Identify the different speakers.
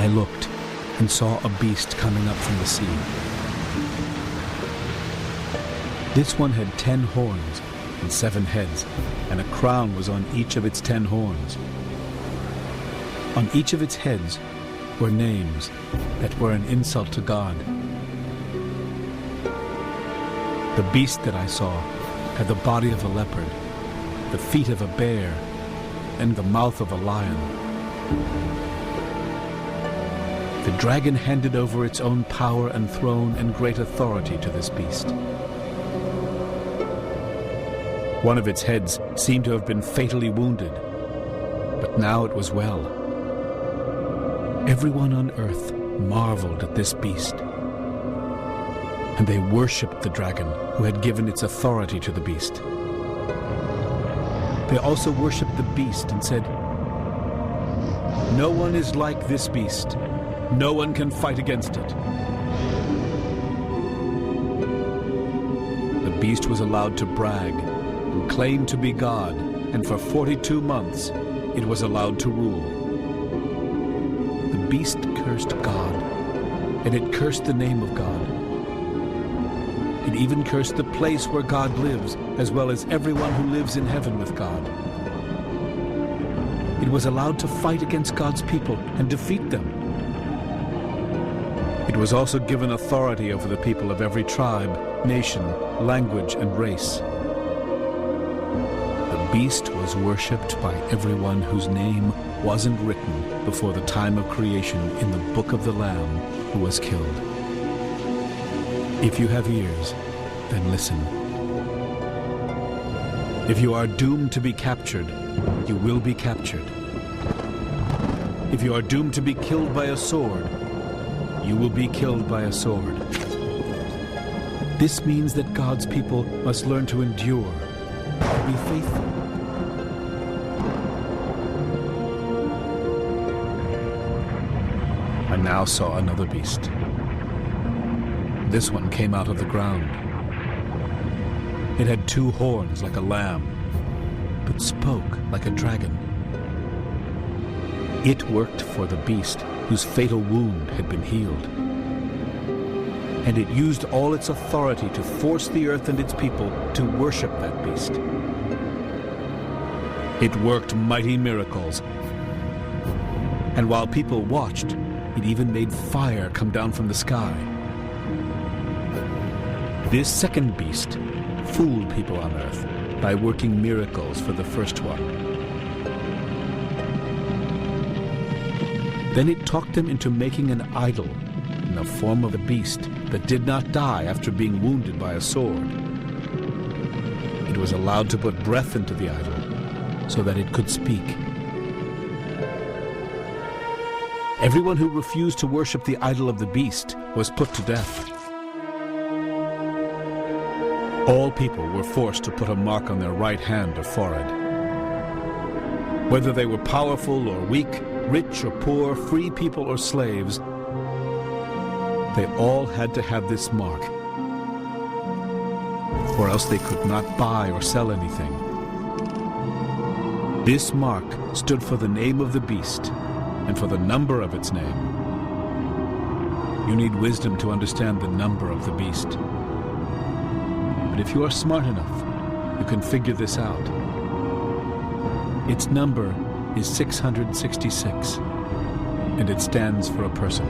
Speaker 1: I looked and saw a beast coming up from the sea. This one had 10 horns and 7 heads, and a crown was on each of its 10 horns. On each of its heads were names that were an insult to God. The beast that I saw had the body of a leopard, the feet of a bear, and the mouth of a lion. The dragon handed over its own power and throne and great authority to this beast. One of its heads seemed to have been fatally wounded, but now it was well. Everyone on earth marveled at this beast, and they worshipped the dragon who had given its authority to the beast. They also worshipped the beast and said, "No one is like this beast. No one can fight against it." The beast was allowed to brag and claim to be God, and for 42 months it was allowed to rule. The beast cursed God, and it cursed the name of God. It even cursed the place where God lives, as well as everyone who lives in heaven with God. It was allowed to fight against God's people and defeat them. It was also given authority over the people of every tribe, nation, language, and race. The beast was worshipped by everyone whose name wasn't written before the time of creation in the book of the Lamb who was killed. If you have ears, then listen. If you are doomed to be captured, you will be captured. If you are doomed to be killed by a sword, you will be killed by a sword. This means that God's people must learn to endure and be faithful. I now saw another beast. This one came out of the ground. It had 2 horns like a lamb, but spoke like a dragon. It worked for the beast whose fatal wound had been healed. And it used all its authority to force the earth and its people to worship that beast. It worked mighty miracles. And while people watched, it even made fire come down from the sky. This second beast fooled people on earth by working miracles for the first one. Then it talked them into making an idol in the form of a beast that did not die after being wounded by a sword. It was allowed to put breath into the idol so that it could speak. Everyone who refused to worship the idol of the beast was put to death. All people were forced to put a mark on their right hand or forehead. Whether they were powerful or weak, rich or poor, free people or slaves, they all had to have this mark, or else they could not buy or sell anything. This mark stood for the name of the beast and for the number of its name. You need wisdom to understand the number of the beast. But if you are smart enough, you can figure this out. Its number is 666, and it stands for a person.